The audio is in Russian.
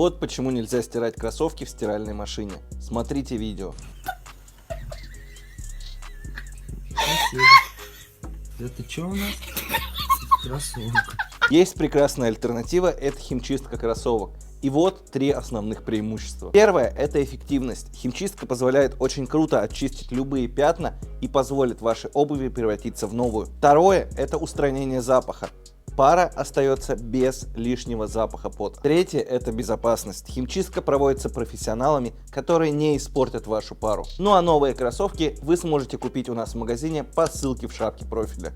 Вот почему нельзя стирать кроссовки в стиральной машине. Смотрите видео. Спасибо. Это что у нас? Кроссовок. Есть прекрасная альтернатива, это химчистка кроссовок. И вот 3 основных преимущества. Первое – это эффективность. Химчистка позволяет очень круто очистить любые пятна и позволит вашей обуви превратиться в новую. Второе – это устранение запаха. Пара остается без лишнего запаха пота. Третье – это безопасность. Химчистка проводится профессионалами, которые не испортят вашу пару. Ну а новые кроссовки вы сможете купить у нас в магазине по ссылке в шапке профиля.